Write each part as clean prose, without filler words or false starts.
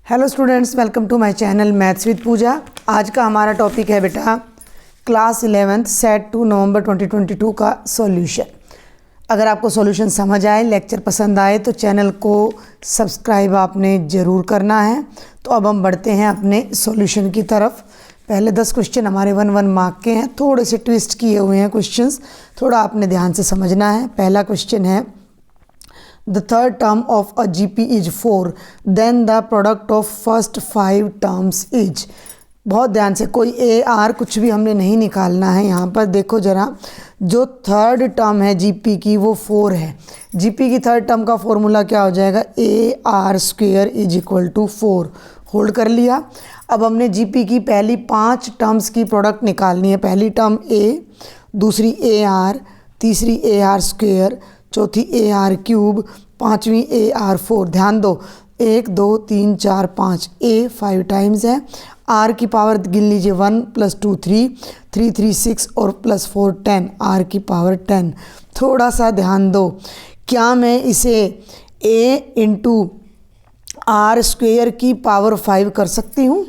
Hello students, welcome to my channel maths with Pooja. आज का हमारा टॉपिक है बेटा क्लास 11th सेट 2 नवंबर 2022 का सॉल्यूशन। अगर आपको सॉल्यूशन समझ आए, लेक्चर पसंद आए तो चैनल को सब्सक्राइब आपने ज़रूर करना है। तो अब हम बढ़ते हैं अपने सॉल्यूशन की तरफ। पहले 10 क्वेश्चन हमारे 1 मार्क के हैं, थोड़े से ट्विस्ट किए हुए हैं क्वेश्चंस, थोड़ा आपने ध्यान से समझना है। पहला क्वेश्चन है The third term of a GP is 4, then the product of first 5 terms is। बहुत ध्यान से, कोई ए आर कुछ भी हमने नहीं निकालना है। यहाँ पर देखो ज़रा, जो थर्ड टर्म है जीपी की वो 4 है। जीपी की थर्ड टर्म का फॉर्मूला क्या हो जाएगा? A R square is equal to 4। Hold कर लिया। अब हमने जीपी की पहली 5 टर्म्स की प्रोडक्ट निकालनी है। पहली टर्म ए, दूसरी ए आर, तीसरी ए आर स्क्वेयर, चौथी ए आर क्यूब, पाँचवीं ए आर 4। ध्यान दो, 1 2 3 4 5, ए 5 टाइम्स है। आर की पावर गिन लीजिए, 1 + 2 3, 3 3 6 और +4 10, आर की पावर 10। थोड़ा सा ध्यान दो, क्या मैं इसे ए इंटू आर स्क्वेयर की पावर 5 कर सकती हूँ?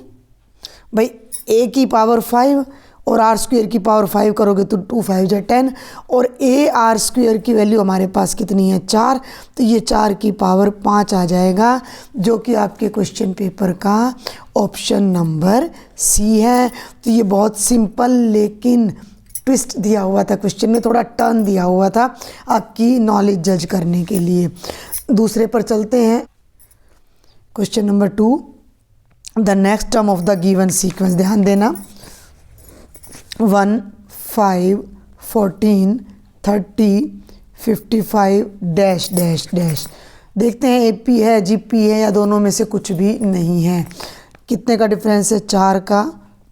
भाई ए की पावर 5 और आर स्क्वेयर की पावर 5 करोगे तो 2 5 जा 10, और ए आर स्क्वेयर की वैल्यू हमारे पास कितनी है? 4। तो ये 4 की पावर 5 आ जाएगा, जो कि आपके क्वेश्चन पेपर का ऑप्शन नंबर सी है। तो ये बहुत सिंपल लेकिन ट्विस्ट दिया हुआ था क्वेश्चन में, थोड़ा टर्न दिया हुआ था आपकी नॉलेज जज करने के लिए। दूसरे पर चलते हैं। Question number 2, the next term of the given sequence. ध्यान देना, 1 5 14 30 55 डैश डैश डैश। देखते हैं एपी है जीपी है या दोनों में से कुछ भी नहीं है। कितने का डिफरेंस है? 4 का,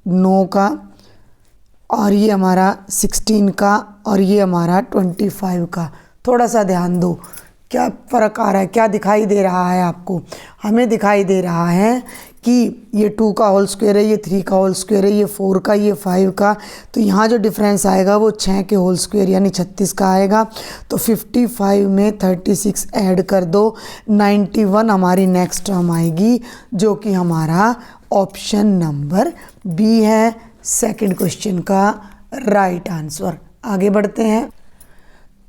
9 का, और ये हमारा 16 का, और ये हमारा 25 का। थोड़ा सा ध्यान दो, क्या फ़र्क आ रहा है? क्या दिखाई दे रहा है आपको? हमें दिखाई दे रहा है कि ये 2 का होल स्क्वायर है, ये 3 का होल स्क्वायर है, ये 4 का, ये 5 का। तो यहाँ जो डिफरेंस आएगा वो 6 के होल स्क्वायर यानी 36 का आएगा। तो 55 में 36 ऐड कर दो, 91 हमारी नेक्स्ट टर्म आएगी, जो कि हमारा ऑप्शन नंबर बी है, सेकंड क्वेश्चन का राइट आंसर। आगे बढ़ते हैं।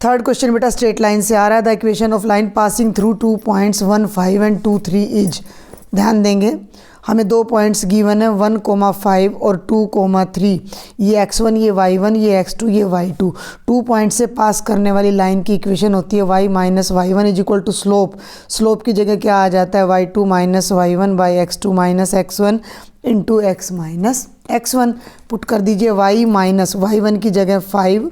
थर्ड क्वेश्चन बेटा स्ट्रेट लाइन से आ रहा है। The equation of line passing through 2 points 1 5 and 2 3 is. ध्यान देंगे, हमें 2 पॉइंट्स गिवन है, 1,5 और 2,3। ये x1, ये y1, ये x2, ये y2। 2 पॉइंट से पास करने वाली लाइन की इक्वेशन होती है y minus y1 is equal to slope. Slope की जगह क्या आ जाता है? y2 minus y1 by x2 minus x1 into x minus x1। Put कर दीजिए, y माइनस y1 की जगह 5,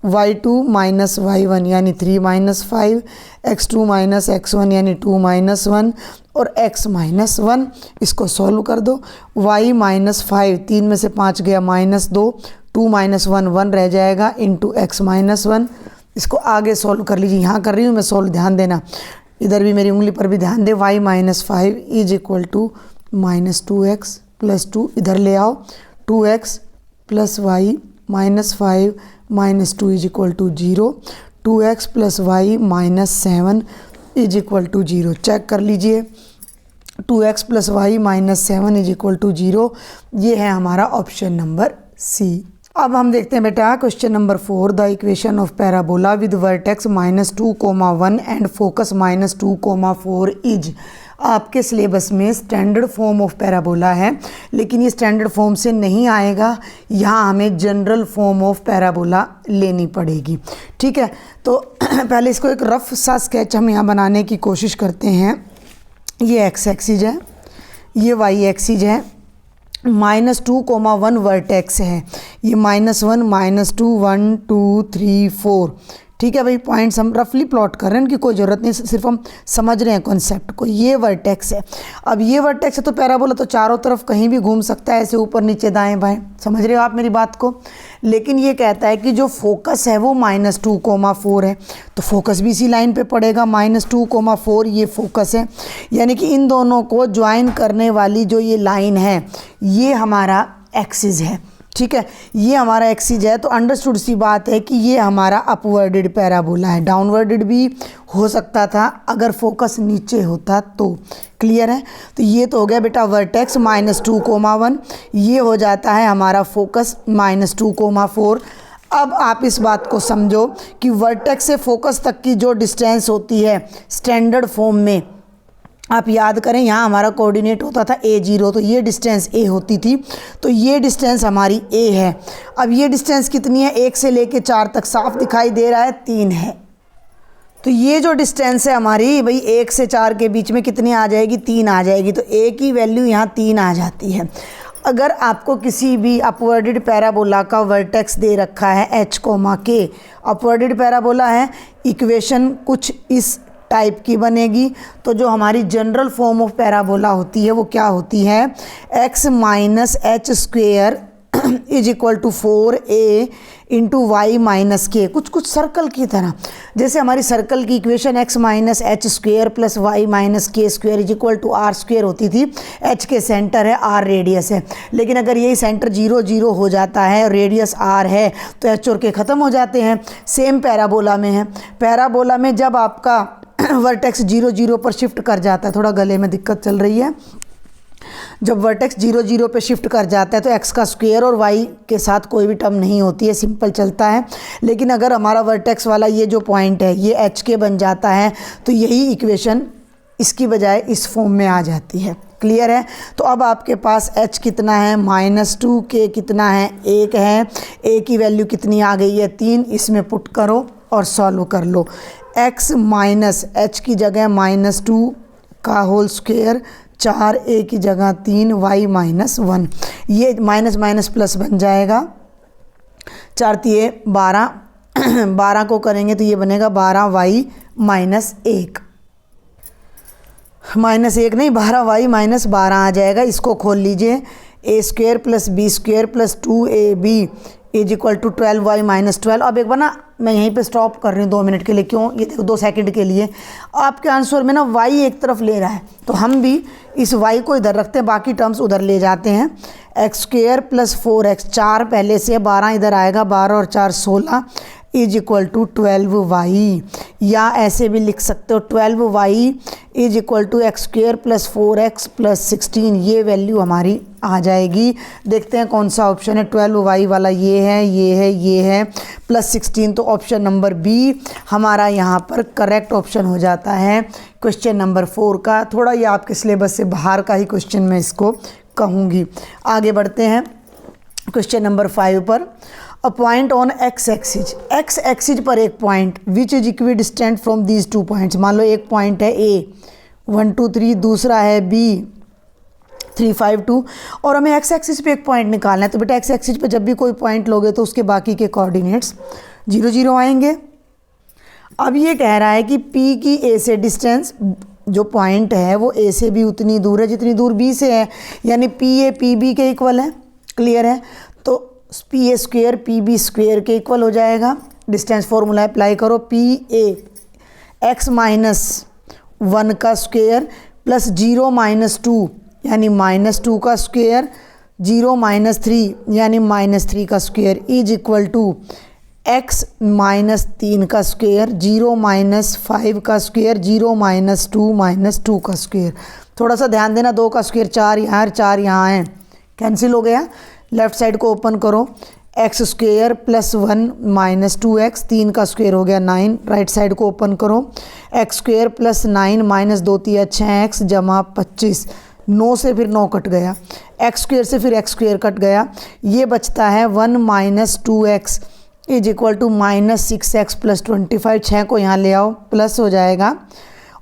y2 माइनस y1 यानी 3 माइनस 5, x2 माइनस x1 यानी 2 माइनस 1, और x माइनस 1। इसको सॉल्व कर दो। y माइनस 5, 3 में से 5 गया -2, 2 माइनस 1 1 रह जाएगा, इंटू x माइनस 1। इसको आगे सॉल्व कर लीजिए, यहाँ कर रही हूँ मैं सॉल्व, ध्यान देना, इधर भी मेरी उंगली पर भी ध्यान दे। y minus 5 is equal to -2x plus 2, इधर ले आओ, 2x plus y minus 5 minus 2 is equal to 0, 2x plus y minus 7 is equal to 0। Check कर लीजिए, 2x plus Y minus 7 is equal to 0। ये है हमारा ऑप्शन नंबर सी। अब हम देखते हैं बेटा question number 4, the equation of parabola with vertex -2,1 and focus -2,4 is. आपके सिलेबस में स्टैंडर्ड फॉर्म ऑफ पैराबोला है, लेकिन ये स्टैंडर्ड फॉर्म से नहीं आएगा, यहाँ हमें जनरल फॉर्म ऑफ पैराबोला लेनी पड़ेगी। ठीक है, तो पहले इसको एक रफ सा स्केच हम यहाँ बनाने की कोशिश करते हैं। ये x एक्सिस है, ये y एक्सिस है, -2,1 वर्टेक्स है, ये -1 -2 1 2 3 4। ठीक है भाई, पॉइंट्स हम रफली प्लॉट कर रहे हैं, उनकी कोई ज़रूरत नहीं, सिर्फ हम समझ रहे हैं कॉन्सेप्ट को। ये वर्टेक्स है। अब ये वर्टेक्स है तो पैराबोला तो चारों तरफ कहीं भी घूम सकता है, ऐसे ऊपर नीचे दाएं बाएं। समझ रहे हो आप मेरी बात को? लेकिन ये कहता है कि जो फोकस है वो -2,4 है, तो फोकस भी इसी लाइन पे पड़ेगा, -2,4 ये फोकस है। यानी कि इन दोनों को ज्वाइन करने वाली जो ये लाइन है, ये हमारा एक्सिस है। ठीक है, ये हमारा एक्सिस है। तो अंडरस्टूड सी बात है कि ये हमारा अपवर्डेड पैराबोला है। डाउनवर्डेड भी हो सकता था अगर फोकस नीचे होता तो। क्लियर है। तो ये तो हो गया बेटा वर्टेक्स -2,1, ये हो जाता है हमारा फोकस -2,4। अब आप इस बात को समझो कि वर्टेक्स से फोकस तक की जो डिस्टेंस होती है स्टैंडर्ड फॉर्म में, आप याद करें यहाँ हमारा कोऑर्डिनेट होता था A0, तो ये डिस्टेंस A होती थी। तो ये डिस्टेंस हमारी A है। अब ये डिस्टेंस कितनी है, 1 से लेके 4 तक साफ दिखाई दे रहा है, 3 है। तो ये जो डिस्टेंस है हमारी भाई 1 से 4 के बीच में कितनी आ जाएगी, 3 आ जाएगी। तो A की वैल्यू यहाँ 3 आ जाती है। अगर आपको किसी भी अपवर्डेड पैराबोला का वर्टेक्स दे रखा है H, अपवर्डेड पैराबोला है, इक्वेशन कुछ इस टाइप की बनेगी। तो जो हमारी जनरल फॉर्म ऑफ पैराबोला होती है वो क्या होती है, x minus h square is equal to 4a into y minus k, कुछ सर्कल की तरह। जैसे हमारी सर्कल की equation x minus h square plus Y minus k square is equal to r square होती थी। h के सेंटर है, r रेडियस है। लेकिन अगर यही सेंटर 0, 0 हो जाता है और रेडियस r है तो h और k ख़त्म हो जाते हैं। सेम पैराबोला में है। पैराबोला में जब आपका वर्टेक्स 0, 0 पर शिफ्ट कर जाता है, थोड़ा गले में दिक्कत चल रही है, जब वर्टेक्स 0, 0 पे शिफ्ट कर जाता है तो x का स्क्वायर और y के साथ कोई भी टर्म नहीं होती है, सिंपल चलता है। लेकिन अगर हमारा वर्टेक्स वाला ये जो पॉइंट है ये HK बन जाता है तो यही इक्वेशन इसकी बजाय इस फॉर्म में आ जाती है। क्लियर है। तो अब आपके पास h कितना है, -2, k कितना है, 1 है, a की वैल्यू कितनी आ गई है, 3। इसमें पुट करो और सॉल्व कर लो। x माइनस एच की जगह -2 का होल स्क्वायर, 4a की जगह 3, y -1, ये माइनस माइनस प्लस बन जाएगा। 4 3 12, 12 को करेंगे तो ये बनेगा 12y -1, -1 नहीं 12y -12 आ जाएगा। इसको खोल लीजिए, a square plus b square plus 2ab is equal to 12y -12। अब एक बार ना मैं यहीं पे स्टॉप कर रही हूँ 2 मिनट के लिए, क्यों, ये देखो 2 सेकंड के लिए। आपके आंसर में ना y एक तरफ ले रहा है तो हम भी इस y को इधर रखते हैं, बाकी टर्म्स उधर ले जाते हैं। एक्स स्क्वेयर प्लस 4x, 4 पहले से 12 इधर आएगा, 12 और 4 16 इज इक्वल टू 12y। या ऐसे भी लिख सकते हो 12y is equal to X square plus 4x plus 16, ये वैल्यू हमारी आ जाएगी। देखते हैं कौन सा ऑप्शन है। 12y वाला ये है, ये है, ये है, प्लस 16, तो ऑप्शन नंबर बी हमारा यहाँ पर करेक्ट ऑप्शन हो जाता है क्वेश्चन नंबर 4 का। थोड़ा ये आपके सिलेबस से बाहर का ही क्वेश्चन मैं इसको कहूँगी। आगे बढ़ते हैं क्वेश्चन नंबर 5 पर। A point on x axis पर एक point which is equi distant from these 2 points. मान लो एक पॉइंट है A 1 2 3, दूसरा है B 3 5 2, और हमें x एक्सिस पे एक पॉइंट निकालना है। तो बेटा x एक्सिस पे जब भी कोई पॉइंट लोगे तो उसके बाकी के कोऑर्डिनेट्स 0 0 आएंगे। अब ये कह रहा है कि P की A से डिस्टेंस, जो पॉइंट है वो A से भी उतनी दूर है जितनी दूर B से है, यानी PA PB के इक्वल है। क्लियर है। तो PA स्क्वेयर PB स्क्वेयर के इक्वल हो जाएगा। डिस्टेंस फॉर्मूला अप्लाई करो, PA x -1 का स्क्वेयर प्लस 0 -2 यानी -2 का स्क्वेयर, 0 -3 यानी -3 का square is equal to x -3 का स्क्वेयर, 0 -5 का स्क्वेयर, 0 -2 -2 का स्क्वेयर। थोड़ा सा ध्यान देना, 2 का स्क्वेयर 4 यहाँ, 4 यहाँ है, कैंसिल हो गया। लेफ़्ट साइड को ओपन करो, एक्स स्क्वेयर प्लस 1 -2x, 3 का स्क्वेयर हो गया 9। राइट साइड को ओपन करो, एक्स स्क्वेयर प्लस 9 -2 3 6x जमा 25, 9 से फिर 9 कट गया, एक्स स्क्वेयर से फिर एक्स स्क्वेयर कट गया, ये बचता है 1 -2x is equal to -6x plus 25। 6 को यहाँ ले आओ, प्लस हो जाएगा,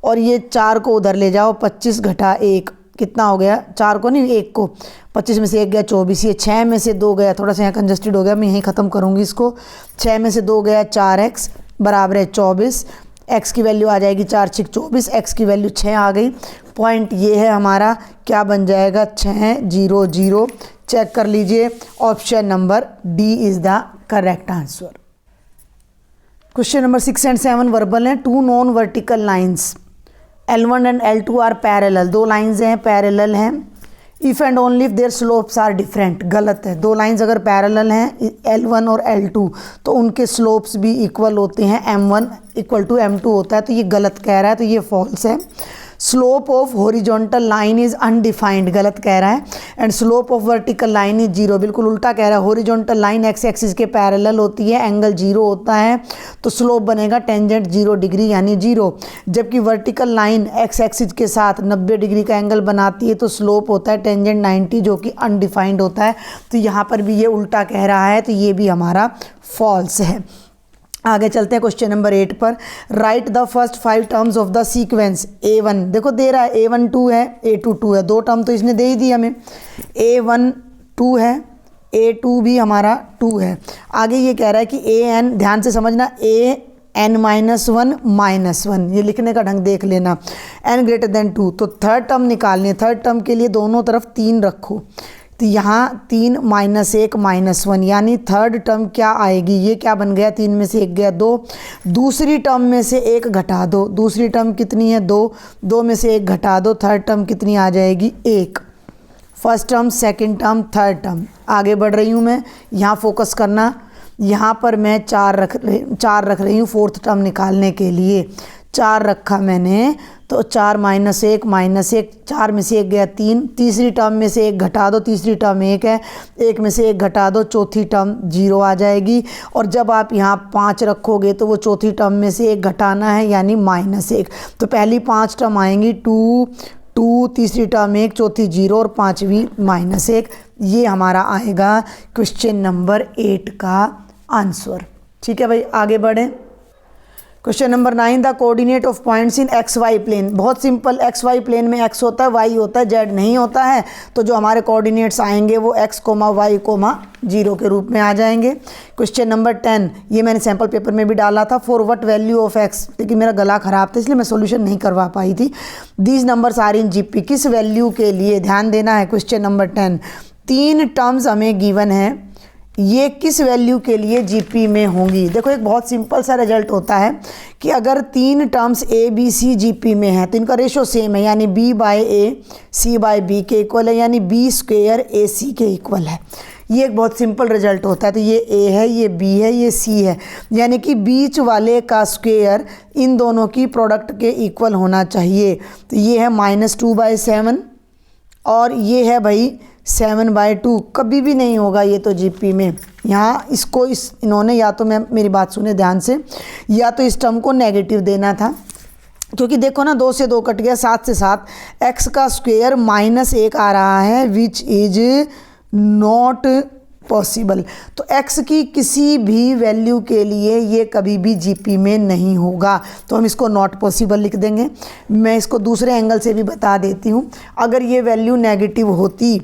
और ये 4 को उधर ले जाओ, 25 घटा 1 कितना हो गया, 4 को नहीं 1 को, 25 में से 1 गया 24, ये 6 में से 2 गया, थोड़ा सा यहाँ कंजस्टेड हो गया, मैं यहीं ख़त्म करूँगी इसको। 6 में से 2 गया 4x बराबर है 24, x की वैल्यू आ जाएगी 4 6 24, x की वैल्यू 6 आ गई। पॉइंट ये है हमारा, क्या बन जाएगा 6 0 0। चेक कर लीजिए, option number D is the correct answer. Question number 6 and 7 verbal हैं। 2 non vertical lines L1 and L2 are parallel, 2 lines हैं पैरेलल हैं। If and only if their slopes are different, गलत है। दो लाइंस अगर parallel हैं L1 और L2 तो उनके स्लोप्स भी इक्वल होते हैं, M1 इक्वल टू M2 होता है, तो ये गलत कह रहा है, तो ये फॉल्स है। Slope of horizontal line is undefined, गलत कह रहा है। And slope of vertical line is zero, बिल्कुल उल्टा कह रहा है। हॉरिजॉन्टल लाइन एक्स एक्सिस के पैरेलल होती है, एंगल जीरो होता है, तो स्लोप बनेगा टेंजेंट 0 डिग्री यानी जीरो। जबकि वर्टिकल लाइन एक्स एक्सिस के साथ 90 डिग्री का एंगल बनाती है, तो स्लोप होता है टेंजेंट 90 जो कि अनडिफाइंड होता है। तो यहाँ पर भी ये उल्टा कह रहा है, तो ये भी हमारा फॉल्स है। आगे चलते हैं क्वेश्चन नंबर 8 पर। Right the first 5 terms of the sequence A1, देखो दे रहा है A1 2 है, A2 2 है, दो टर्म तो इसने दे ही दी हमें। A1 2 है, A2 भी हमारा 2 है। आगे ये कह रहा है कि AN, ध्यान से समझना, AN-1 ये लिखने का ढंग देख लेना, n ग्रेटर देन 2, तो थर्ड टर्म निकालनी है। थर्ड टर्म के लिए दोनों तरफ 3 रखो, तो यहाँ 3 -1 -1 यानी थर्ड टर्म क्या आएगी, ये क्या बन गया, 3 में से 1 गया 2, दूसरी टर्म में से 1 घटा दो, दूसरी टर्म कितनी है 2, 2 में से 1 घटा दो, थर्ड टर्म कितनी आ जाएगी 1। First term, second term, third term. आगे बढ़ रही हूँ मैं, यहाँ फोकस करना, यहाँ पर मैं 4 रख रही हूँ फोर्थ टर्म निकालने के लिए। 4 रखा मैंने, तो 4 -1 -1, 4 में से 1 गया 3, तीसरी टर्म में से 1 घटा दो, तीसरी टर्म 1 है, 1 में से 1 घटा दो, चौथी टर्म 0 आ जाएगी। और जब आप यहाँ 5 रखोगे तो वो चौथी टर्म में से 1 घटाना है यानी -1, तो पहली 5 टर्म आएंगी 2 2, तीसरी टर्म 1, चौथी 0 और पाँचवीं -1। ये हमारा आएगा क्वेश्चन नंबर 8 का आंसर। ठीक है भाई, आगे बढ़ें। Question number 9, the coordinate of points in X Y plane. बहुत सिंपल, एक्स वाई प्लेन में एक्स होता है, वाई होता है, जेड नहीं होता है, तो जो हमारे कोऑर्डिनेट्स आएंगे वो एक्स, वाई, 0 के रूप में आ जाएंगे। क्वेश्चन नंबर 10, ये मैंने सैम्पल पेपर में भी डाला था, for what value of x, लेकिन मेरा गला ख़राब था इसलिए मैं सोल्यूशन नहीं करवा पाई थी। These numbers are in GP, किस वैल्यू के लिए, ध्यान देना है। क्वेश्चन नंबर 10, 3 टर्म्स हमें गिवन है, ये किस वैल्यू के लिए जीपी में होंगी। देखो एक बहुत सिंपल सा रिजल्ट होता है कि अगर 3 terms A B C GP में है तो इनका रेशो सेम है, यानी B/A C/B के इक्वल है, यानी B² AC के इक्वल है। ये एक बहुत सिंपल रिजल्ट होता है। तो ये A है, ये B है, ये C है, यानी कि बीच वाले का स्क्वायर इन दोनों की प्रोडक्ट के इक्वल होना चाहिए। तो ये है -2/7 और ये है भाई 7/2, कभी भी नहीं होगा ये तो जीपी में। यहाँ इसको इन्होंने या तो, मैं मेरी बात सुने ध्यान से, या तो इस टर्म को नेगेटिव देना था, क्योंकि देखो ना 2 से 2 कट गया, 7 से 7, एक्स का स्क्वायर -1 आ रहा है, विच इज नॉट पॉसिबल। तो x की किसी भी वैल्यू के लिए ये कभी भी जीपी में नहीं होगा, तो हम इसको नॉट पॉसिबल लिख देंगे। मैं इसको दूसरे एंगल से भी बता देती हूँ। अगर ये वैल्यू नेगेटिव होती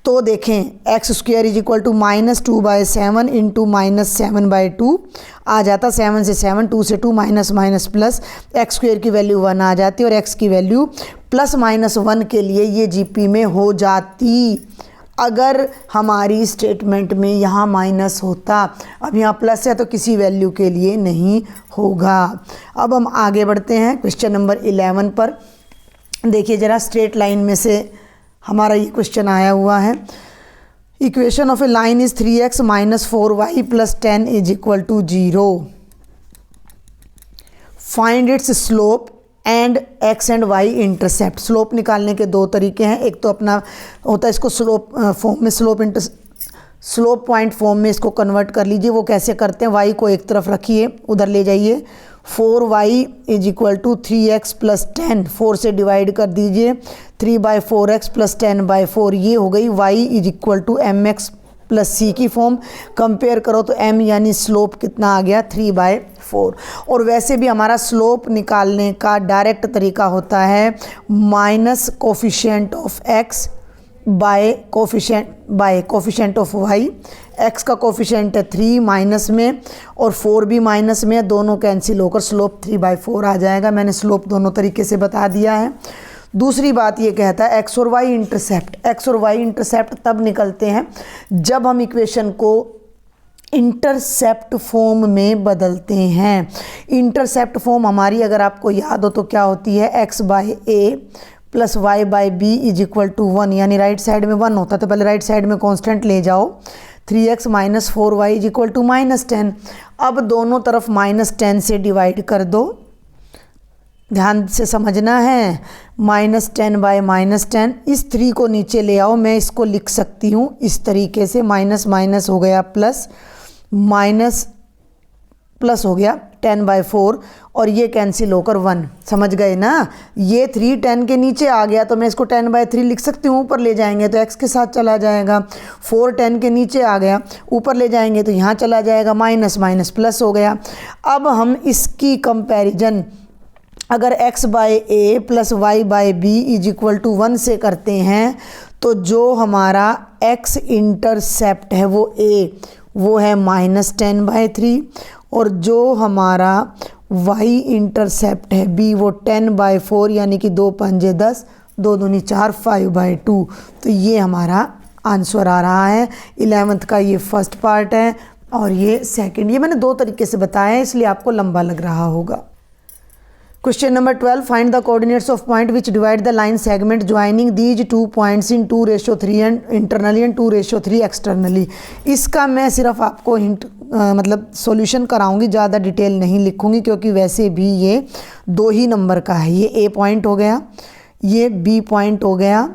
तो देखें x² is equal to -2/7 into -7/2 आ जाता, 7 से 7, 2 से 2, माइनस माइनस प्लस, x² की वैल्यू 1 आ जाती और x की वैल्यू +-1 के लिए ये जीपी में हो जाती अगर हमारी स्टेटमेंट में यहाँ माइनस होता। अब यहाँ प्लस है तो किसी वैल्यू के लिए नहीं होगा। अब हम आगे बढ़ते हैं क्वेश्चन नंबर 11 पर। देखिए ज़रा, स्ट्रेट लाइन में से हमारा ये क्वेश्चन आया हुआ है। Equation of a line is 3x - 4y + 10 is equal to 0। Find its slope and x and y intercept. Slope निकालने के 2 तरीके हैं। एक तो अपना होता है, इसको स्लोप फॉर्म में, स्लोप पॉइंट फॉर्म में इसको कन्वर्ट कर लीजिए। वो कैसे करते हैं, y को एक तरफ रखिए, उधर ले जाइए, 4y is equal to 3x + 10, 4 से डिवाइड कर दीजिए, 3/4x + 10/4, ये हो गई y is equal to mx + c की फॉर्म। कंपेयर करो तो m यानी स्लोप कितना आ गया, 3/4। और वैसे भी हमारा स्लोप निकालने का डायरेक्ट तरीका होता है minus coefficient of x bye coefficient of y। x का कोफिशिएंट है 3 माइनस में और 4 भी माइनस में, दोनों कैंसिल होकर स्लोप 3/4 आ जाएगा। मैंने स्लोप दोनों तरीके से बता दिया है। दूसरी बात ये कहता है x और y इंटरसेप्ट। x और y इंटरसेप्ट तब निकलते हैं जब हम इक्वेशन को इंटरसेप्ट फॉर्म में बदलते हैं। इंटरसेप्ट फॉर्म हमारी अगर आपको याद हो तो क्या होती है, x/a plus Y by B is equal to 1, यानी राइट साइड में 1 होता तो पहले राइट साइड में कांस्टेंट ले जाओ। 3x minus 4y is equal to -10। अब दोनों तरफ -10 से डिवाइड कर दो, ध्यान से समझना है। -10 बाय -10, इस 3 को नीचे ले आओ, मैं इसको लिख सकती हूँ इस तरीके से, माइनस माइनस हो गया प्लस, माइनस प्लस हो गया 10/4 और ये कैंसिल होकर 1, समझ गए ना। ये 3 10 के नीचे आ गया तो मैं इसको 10/3 लिख सकती हूँ, ऊपर ले जाएंगे तो x के साथ चला जाएगा। 4 10 के नीचे आ गया, ऊपर ले जाएंगे तो यहाँ चला जाएगा, माइनस माइनस प्लस हो गया। अब हम इसकी कंपैरिजन अगर x by A plus Y by B is equal to 1 से करते हैं तो जो हमारा x इंटरसेप्ट है वो है -10/3 और जो हमारा y इंटरसेप्ट है b वो 10/4, यानी कि 2 पंजे 10, 2 दूनी 4, 5/2। तो ये हमारा आंसर आ रहा है। 11th का ये फर्स्ट पार्ट है और ये सेकंड। ये मैंने 2 तरीके से बताया है इसलिए आपको लंबा लग रहा होगा। Question number 12, find the coordinates of point which divide the line segment joining these 2 points in 2:3 and internally and 2:3 externally. इसका मैं सिर्फ आपको हिंट मतलब सॉल्यूशन कराऊंगी, ज़्यादा डिटेल नहीं लिखूंगी क्योंकि वैसे भी ये 2 ही नंबर का है। ये ए पॉइंट हो गया, ये बी पॉइंट हो गया,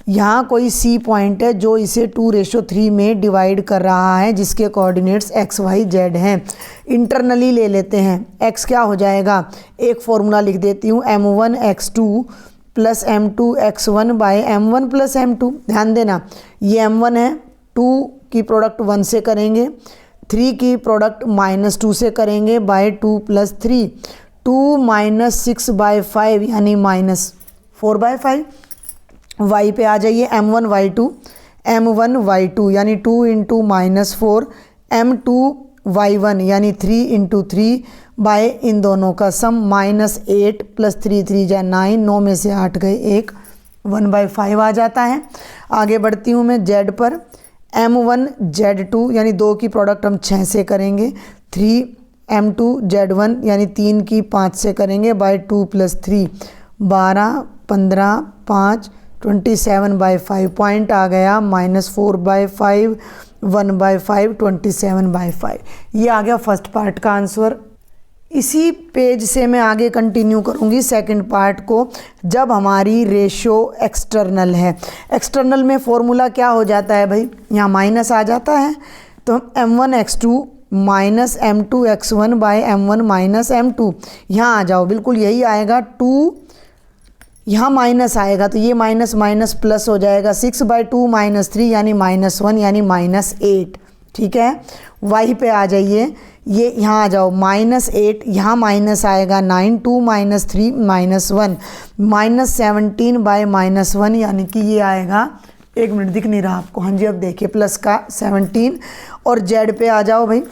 यहाँ कोई सी पॉइंट है जो इसे 2:3 में डिवाइड कर रहा है जिसके कोऑर्डिनेट्स x y z हैं। इंटरनली ले लेते हैं, x क्या हो जाएगा, एक फॉर्मूला लिख देती हूँ, m1 x2 plus m2 x1 bye m1 plus m2। ध्यान देना ये m1 है, 2 की प्रोडक्ट 1 से करेंगे, 3 की प्रोडक्ट -2 से करेंगे बाय 2 + 3, 2 - 6/5 यानी -4/5। y पे आ जाइए, m1 y2 यानी 2 × -4, m2 y1 यानी 3 × 3 बाय इन दोनों का सम -8 + 3 3 जा 9, 9 में से 8 गए 1, 1/5 आ जाता है। आगे बढ़ती हूँ मैं z पर, m1 z2 यानी 2 की प्रोडक्ट हम 6 से करेंगे, 3 m2 z1 यानी 3 की 5 से करेंगे बाय 2 + 3, 12 15 5 27/5 पॉइंट आ गया, -4/5 1/5 27/5। ये आ गया फर्स्ट पार्ट का आंसर। इसी पेज से मैं आगे कंटिन्यू करूँगी सेकंड पार्ट को, जब हमारी रेशो एक्सटर्नल है। एक्सटर्नल में फॉर्मूला क्या हो जाता है भाई, यहाँ माइनस आ जाता है तो m1 x2 minus m2 x1 bye m1 minus m2, यहाँ आ जाओ बिल्कुल यही आएगा, 2 यहाँ माइनस आएगा तो ये माइनस माइनस प्लस हो जाएगा, 6/2 - 3 यानी -1 यानी -8। ठीक है, y पे आ जाइए, ये यहाँ आ जाओ, -8 यहाँ माइनस आएगा 9, 2 - 3 -1, -17/-1 यानी कि ये आएगा, 1 मिनट दिख नहीं रहा आपको, हाँ जी अब देखिए प्लस का 17। और z पे आ जाओ भाई,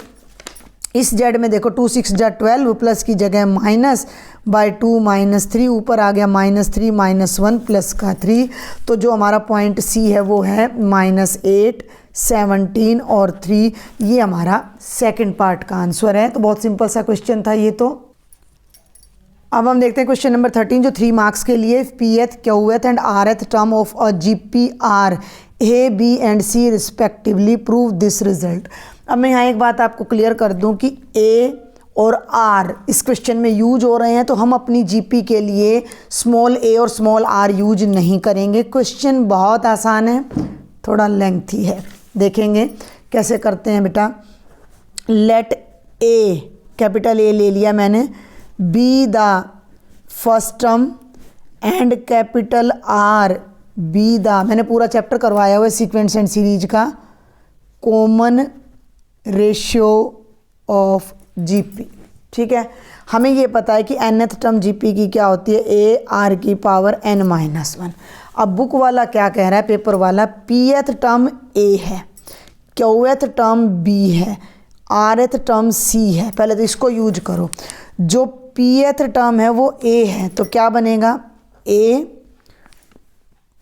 इस z में देखो 2 6 जा 12, प्लस की जगह -/2 -3, ऊपर आ गया -3 -1 प्लस का 3। तो जो हमारा पॉइंट C है वो है -8 17 और 3। ये हमारा सेकंड पार्ट का आंसर है। तो बहुत सिंपल सा क्वेश्चन था ये। तो अब हम देखते हैं क्वेश्चन नंबर 13 जो 3 मार्क्स के लिए, pth qth and rth term of a GP are A B and C respectively, prove this result. अब मैं यहाँ एक बात आपको क्लियर कर दूँ कि A और R इस क्वेश्चन में यूज हो रहे हैं तो हम अपनी GP के लिए स्मॉल a और स्मॉल r यूज नहीं करेंगे। क्वेश्चन बहुत आसान है, थोड़ा लेंथी है, देखेंगे कैसे करते हैं बेटा। लेट A, कैपिटल A ले लिया मैंने, be the first term and capital R be the, मैंने पूरा चैप्टर करवाया हुआ है सीक्वेंस एंड सीरीज का, कॉमन रेशियो ऑफ GP। ठीक है, हमें ये पता है कि nth टर्म GP की क्या होती है, a r की पावर n-1। अब बुक वाला क्या कह रहा है, पेपर वाला, pth टर्म A है, qth टर्म B है, rth टर्म C है। पहले तो इसको यूज करो, जो pth टर्म है वो A है तो क्या बनेगा A।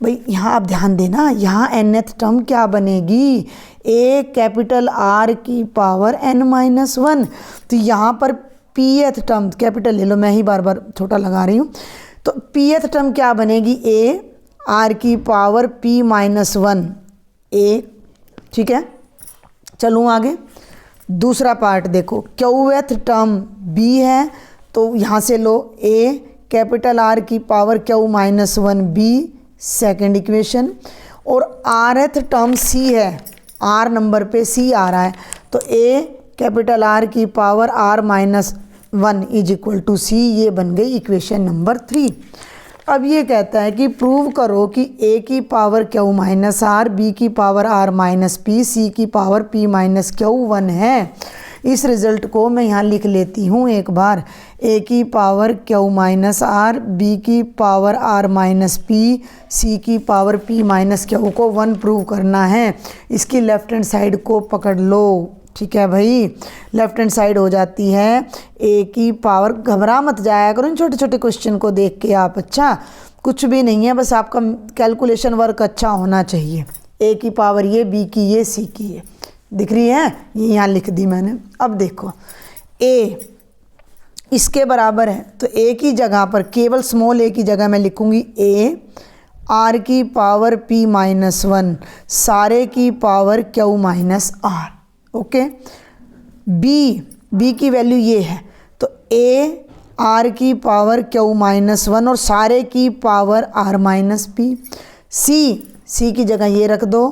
भाई यहाँ आप ध्यान देना, यहाँ nth टर्म क्या बनेगी, a कैपिटल R की पावर n-1। तो यहाँ पर pth टर्म कैपिटल ले लो, मैं ही बार बार छोटा लगा रही हूँ, तो pth टर्म क्या बनेगी, a r की पावर p माइनस 1 a, ठीक है। चलूँ आगे, दूसरा पार्ट देखो, क्यूएथ टर्म b है तो यहाँ से लो a कैपिटल R की power q minus 1 b, second equation. और rth टर्म c है, r नंबर पे c आ रहा है तो a कैपिटल R की power r minus 1 is equal to c, ये बन गई इक्वेशन नंबर 3। अब ये कहता है कि प्रूव करो कि a की power q minus r, b की power r minus p, c की पावर p माइनस q 1 है। इस रिज़ल्ट को मैं यहाँ लिख लेती हूँ एक बार, a की power q minus r, b की power r minus p, c की पावर p माइनस q को 1 प्रूव करना है। इसकी लेफ्ट हैंड साइड को पकड़ लो, ठीक है भाई। लेफ्ट हैंड साइड हो जाती है a की पावर, घबरा मत जाया करो इन छोटे छोटे क्वेश्चन को देख के आप, अच्छा कुछ भी नहीं है, बस आपका कैलकुलेशन वर्क अच्छा होना चाहिए। a की पावर ये, b की ये, c की ये, दिख रही है, ये यहाँ लिख दी मैंने। अब देखो a इसके बराबर है तो a की जगह पर, केवल स्मॉल a की जगह मैं लिखूँगी a r की पावर p माइनस 1 सारे की power q minus r, okay. b की वैल्यू ये है तो a r की पावर q माइनस 1 और सारे की power r minus p। c की जगह ये रख दो,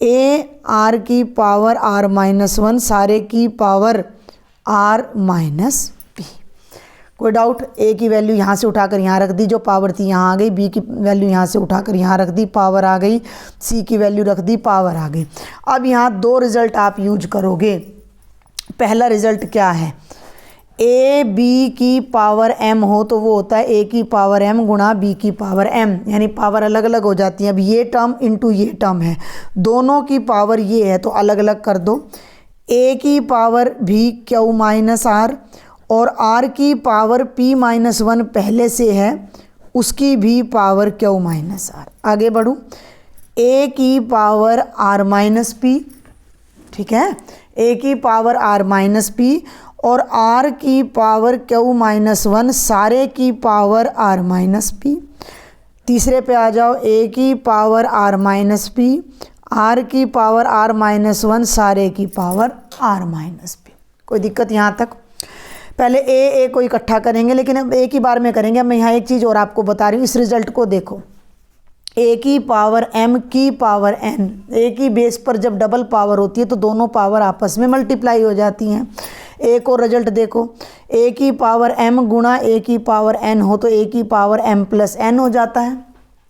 a r की पावर r माइनस 1 सारे की पावर r माइनस p। कोई डाउट, a की वैल्यू यहाँ से उठाकर यहाँ रख दी, जो पावर थी यहाँ आ गई, b की वैल्यू यहाँ से उठाकर यहाँ रख दी, पावर आ गई, c की वैल्यू रख दी, पावर आ गई। अब यहाँ दो रिज़ल्ट आप यूज करोगे। पहला रिज़ल्ट क्या है, a b की पावर m हो तो वो होता है a की पावर m गुणा b की पावर m, यानी पावर अलग अलग हो जाती है। अब ये टर्म इंटू ये टर्म है, दोनों की पावर ये है तो अलग अलग कर दो। a की पावर भी q माइनस r और r की पावर p माइनस 1 पहले से है, उसकी भी पावर q माइनस r। आगे बढ़ूँ, a की पावर r माइनस p, ठीक है, a की पावर r माइनस p और r की पावर q माइनस 1 सारे की पावर r माइनस p। तीसरे पे आ जाओ, a की power r minus p, r की पावर r माइनस 1 सारे की पावर r माइनस p। कोई दिक्कत यहाँ तक? पहले a को इकट्ठा करेंगे, लेकिन अब a की बार में करेंगे। अब मैं यहाँ एक चीज़ और आपको बता रही हूँ, इस रिज़ल्ट को देखो, a की पावर m की पावर n, a की बेस पर जब डबल पावर होती है तो दोनों पावर आपस में मल्टीप्लाई हो जाती हैं। एक और रिजल्ट देखो, a की पावर m गुणा a की पावर n हो तो a की पावर m प्लस n हो जाता है।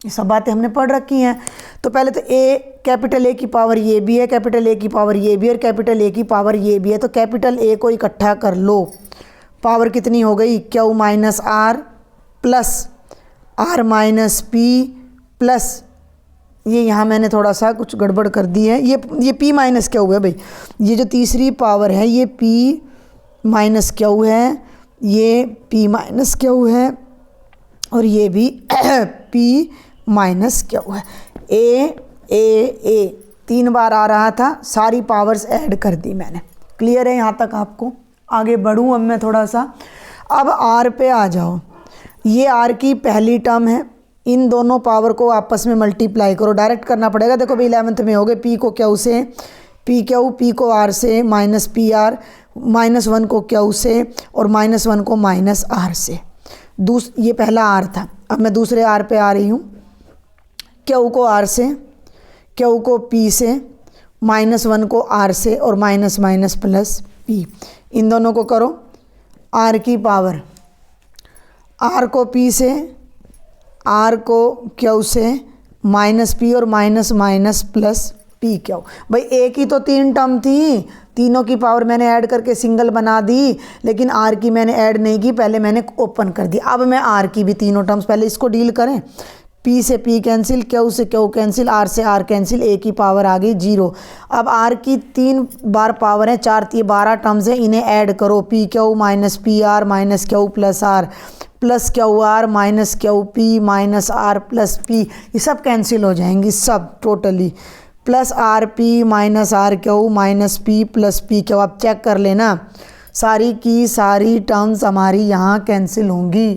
ये सब बातें हमने पढ़ रखी हैं। तो पहले तो a कैपिटल A की पावर ये भी है, कैपिटल A की पावर ये भी है और कैपिटल A की पावर ये भी है, तो कैपिटल A को इकट्ठा कर लो। पावर कितनी हो गई, q minus r plus r minus p plus, ये यहाँ मैंने थोड़ा सा कुछ गड़बड़ कर दी है, ये p माइनस q है भाई, ये जो तीसरी पावर है ये p माइनस q है, ये p माइनस q है और ये भी p माइनस q है। a 3 बार आ रहा था, सारी पावर्स ऐड कर दी मैंने। क्लियर है यहाँ तक आपको? आगे बढ़ूँ अब मैं थोड़ा सा, अब r पे आ जाओ। ये r की पहली टर्म है, इन दोनों पावर को आपस में मल्टीप्लाई करो, डायरेक्ट करना पड़ेगा। देखो भाई 11th में हो गए, p को q से, p को r से, माइनस पी आर, माइनस 1 को q से और माइनस 1 को माइनस r से। ये पहला r था, अब मैं दूसरे r पे आ रही हूँ। q को r से, q को p से, माइनस 1 को r से और माइनस माइनस प्लस p, इन दोनों को करो। r की पावर, r को p से, r को q से, माइनस p और minus minus plus P Q. भाई a की तो 3 टर्म थी, तीनों की पावर मैंने ऐड करके सिंगल बना दी, लेकिन r की मैंने ऐड नहीं की, पहले मैंने ओपन कर दी। अब मैं r की भी तीनों टर्म्स, पहले इसको डील करें। p से p कैंसिल, q से q कैंसिल, r से r कैंसिल, a की पावर आ गई 0। अब r की 3 बार पावर है, 4 3 12 टर्म्स है, इन्हें ऐड करो। P Q minus P R minus Q plus R plus Q R minus Q P minus R plus P, ये सब कैंसिल हो जाएंगी सब totally. Plus R P minus R Q minus P plus P Q. आप check कर लेना, सारी की सारी टर्म्स हमारी यहाँ कैंसिल होंगी।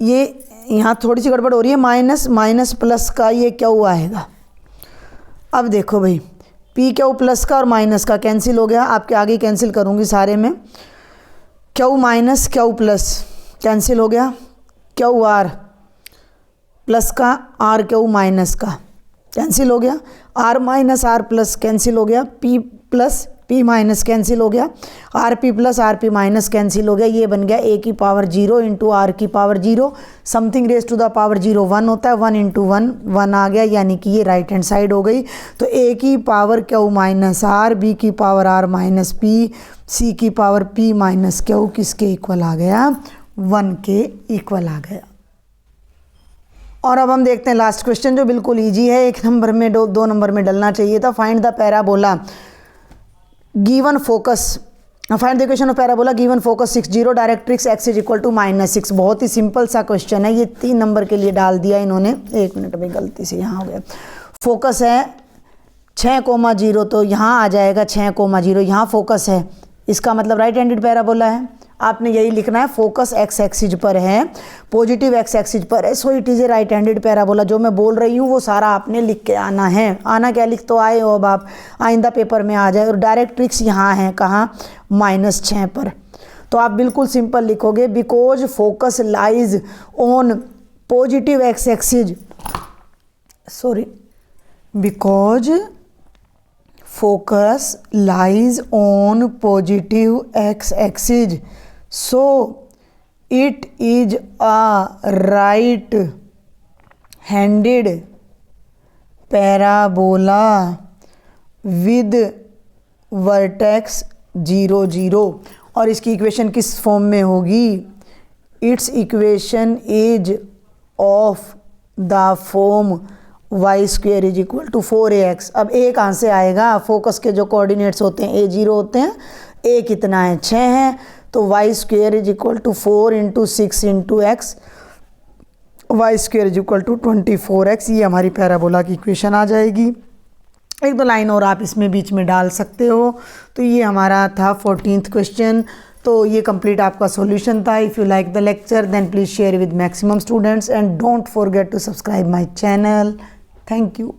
ये यहाँ थोड़ी सी गड़बड़ हो रही है, माइनस माइनस प्लस का ये क्यू आएगा। अब देखो भाई, पी क्यू प्लस का और माइनस का कैंसिल हो गया, आपके आगे कैंसिल करूँगी सारे में। Q minus Q plus cancel हो गया, क्यू आर प्लस का आर क्यू माइनस का कैंसिल हो गया, R minus R plus cancel हो गया, P plus P minus cancel हो गया, R P plus R P minus cancel हो गया। ये बन गया ए की पावर 0 इंटू आर की power 0, something raise to the power 0 1 होता है, 1 इंटू 1 1 आ गया, यानी कि ये राइट हैंड साइड हो गई। तो ए की power Q minus R, B की power R minus P, C की पावर पी माइनस क्यू किसके इक्वल आ गया, 1 के इक्वल आ गया। और अब हम देखते हैं लास्ट क्वेश्चन जो बिल्कुल ईजी है, 1 नंबर में 2 नंबर में डलना चाहिए था। Find the parabola given focus, find the equation of parabola given focus 6 0 directrix x is equal to -6। बहुत ही सिंपल सा क्वेश्चन है, ये 3 नंबर के लिए डाल दिया इन्होंने। 1 मिनट में गलती से यहाँ हो गया। फोकस है 6,0, तो यहाँ आ जाएगा 6,0, यहाँ फोकस है, इसका मतलब राइट हैंडेड पैराबोला है। आपने यही लिखना है, फोकस x एक्सिस पर है, पॉजिटिव x एक्सिस पर है, so it is a right handed parabola. जो मैं बोल रही हूँ वो सारा आपने लिख के आना है। आना क्या, लिख तो आए हो, अब आप आइंदा पेपर में आ जाए। और डायरेक्ट्रिक्स यहाँ है कहाँ, -6 पर, तो आप बिल्कुल सिंपल लिखोगे, because focus lies on positive x axis, sorry, because focus lies on positive x axis, so it is a right handed parabola with vertex 0 0। और इसकी इक्वेशन किस फॉर्म में होगी, its equation is of the form y² is equal to 4ax। अब a कहाँ से आएगा, focus के जो कोऑर्डिनेट्स होते हैं a0 होते हैं, a कितना है 6 है, तो y² is equal to 4 into 6 into x, y² is equal to 24x। ये हमारी पैराबोला की इक्वेशन आ जाएगी। 1-2 लाइन और आप इसमें बीच में डाल सकते हो। तो ये हमारा था 14th क्वेश्चन। तो ये कंप्लीट आपका सॉल्यूशन था। If you like the lecture then please share with maximum students and don't forget to subscribe my channel. Thank you.